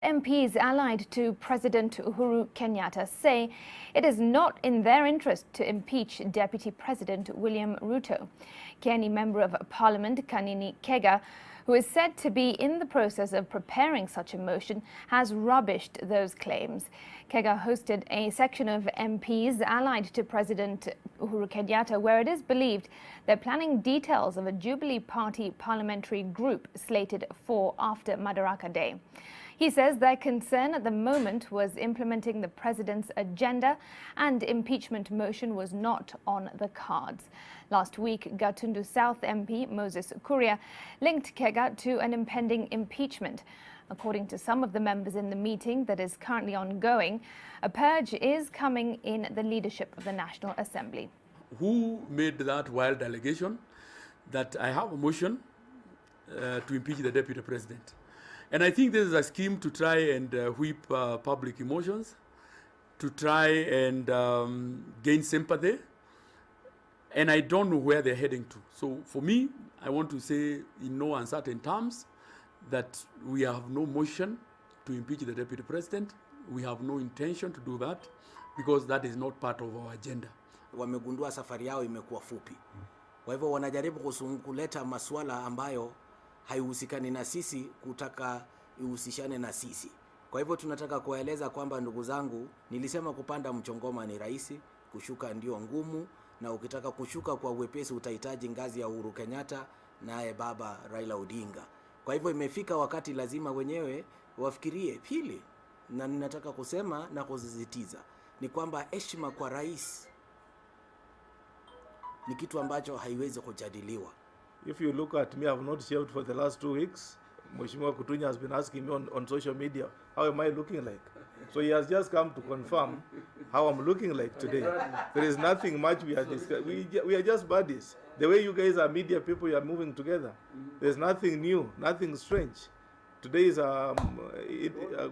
MPs allied to President Uhuru Kenyatta say it is not in their interest to impeach Deputy President William Ruto. Kenyan Member of Parliament Kega, who is said to be in the process of preparing such a motion, has rubbished those claims. Kega hosted a section of MPs allied to President Uhuru Kenyatta where it is believed they're planning details of a Jubilee Party parliamentary group slated for after Madaraka Day. He says their concern at the moment was implementing the president's agenda, and impeachment motion was not on the cards. Last week, Gatundu South MP Moses Kuria linked Kega to an impending impeachment. According to some of the members in the meeting that is currently ongoing, a purge is coming in the leadership of the National Assembly. Who made that wild allegation that I have a motion to impeach the deputy president? And I think this is a scheme to try and whip public emotions, to try and gain sympathy. And I don't know where they're heading to. So for me, I want to say in no uncertain terms that we have no motion to impeach the deputy president. We have no intention to do that because that is not part of our agenda. Wamegundua safari yao imekuwa fupi. Kwa hivyo wanajaribu kuleta masuala ambayo haihusikani na sisi kutaka ihusishane na sisi. Kwa hivyo tunataka kueleza kwamba ndugu zangu, nilisema kupanda mchongoma ni rahisi, kushuka ndio ngumu, na ukitaka kushuka kwa wepesi utahitaji ngazi ya Uhuru Kenyatta naye baba Raila Odinga. Kwa hivyo imefika wakati lazima wenyewe wafikirie. Pili, na ninataka kusema na kusisitiza ni kwamba heshima kwa rais ni kitu ambacho haiwezi kujadiliwa. If you look at me, I have not shaved for the last 2 weeks. Mheshimiwa Kutunya has been asking me on social media, how am I looking like? So he has just come to confirm how I'm looking like today. There is nothing much we are discussing. We are just buddies. The way you guys are media people, you are moving together. There's nothing new, nothing strange. Today is a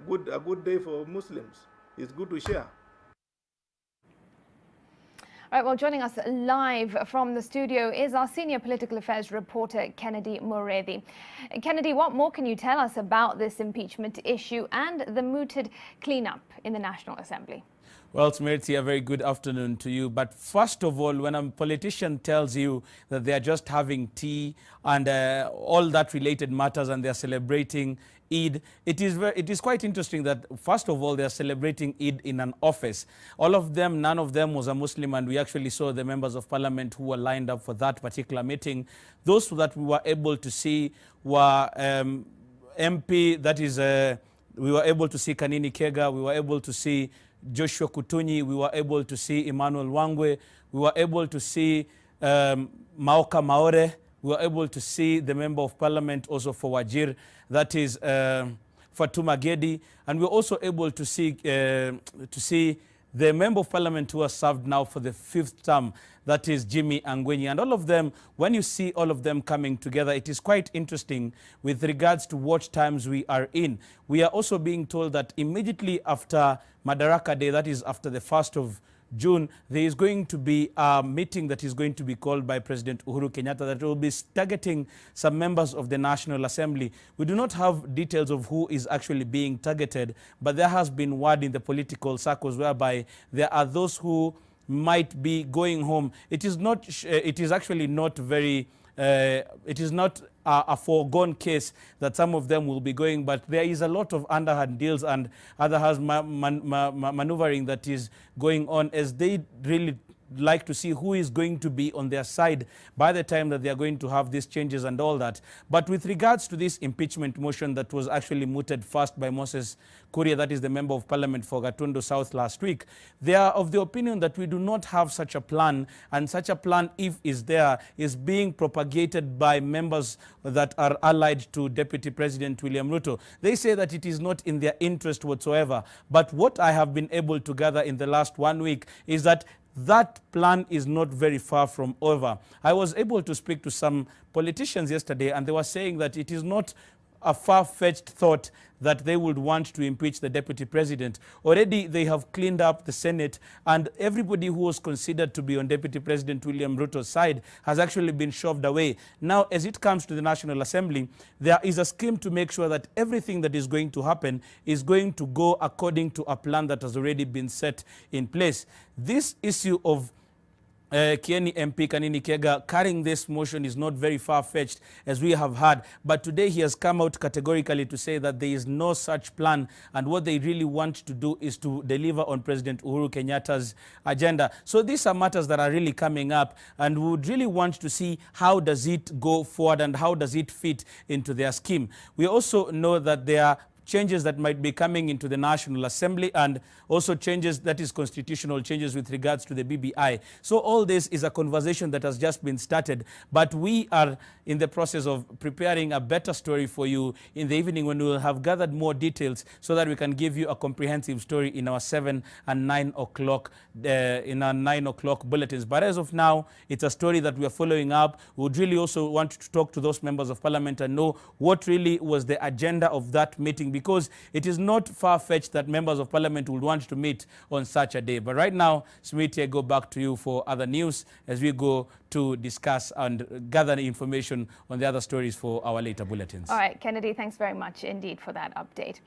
good day for Muslims. It's good to share. Right, well, joining us live from the studio is our senior political affairs reporter, Kennedy Mureithi. Kennedy, what more can you tell us about this impeachment issue and the mooted cleanup in the National Assembly? Well, Smirti, a very good afternoon to you. But first of all, when a politician tells you that they are just having tea and all that related matters and they are celebrating Eid, it is quite interesting that, first of all, they are celebrating Eid in an office. All of them, none of them was a Muslim, and we actually saw the members of parliament who were lined up for that particular meeting. Those that we were able to see were MP, that is, we were able to see Kanini Kega, we were able to see Joshua Kutunyi, we were able to see Emmanuel Wangwe, we were able to see Maoka Maore, we were able to see the member of parliament also for Wajir, that is Fatuma Gedi, and we were also able to see the member of parliament who has served now for the 5th term, that is Jimmy Angwenyi. And all of them, when you see all of them coming together, it is quite interesting with regards to what times we are in. We are also being told that immediately after Madaraka Day, that is after the 1st of June, there is going to be a meeting that is going to be called by President Uhuru Kenyatta that will be targeting some members of the National Assembly. We do not have details of who is actually being targeted, but there has been word in the political circles whereby there are those who might be going home. It is actually not very, it is not a foregone case that some of them will be going, but there is a lot of underhand deals and other maneuvering that is going on as they really like to see who is going to be on their side by the time that they are going to have these changes and all that. But with regards to this impeachment motion that was actually mooted first by Moses Kuria, that is the member of parliament for Gatundu South last week, they are of the opinion that we do not have such a plan, and such a plan, if is there, is being propagated by members that are allied to Deputy President William Ruto. They say that it is not in their interest whatsoever. But what I have been able to gather in the last 1 week is that that plan is not very far from over. I was able to speak to some politicians yesterday, and they were saying that it is not a far-fetched thought that they would want to impeach the deputy president. Already they have cleaned up the Senate, and everybody who was considered to be on Deputy President William Ruto's side has actually been shoved away. Now, as it comes to the National Assembly, there is a scheme to make sure that everything that is going to happen is going to go according to a plan that has already been set in place. This issue of Kieni MP Kanini Kega carrying this motion is not very far-fetched, as we have heard. But today he has come out categorically to say that there is no such plan, and what they really want to do is to deliver on President Uhuru Kenyatta's agenda. So these are matters that are really coming up, and we would really want to see how does it go forward and how does it fit into their scheme. We also know that there are changes that might be coming into the National Assembly, and also changes, that is constitutional changes with regards to the BBI. So all this is a conversation that has just been started, but we are in the process of preparing a better story for you in the evening, when we will have gathered more details so that we can give you a comprehensive story in our 7 and 9 o'clock bulletins. But as of now, it's a story that we are following up. We would really also want to talk to those members of parliament and know what really was the agenda of that meeting, because it is not far-fetched that members of parliament would want to meet on such a day. But right now, Smith, I go back to you for other news as we go to discuss and gather information on the other stories for our later bulletins. All right, Kennedy, thanks very much indeed for that update.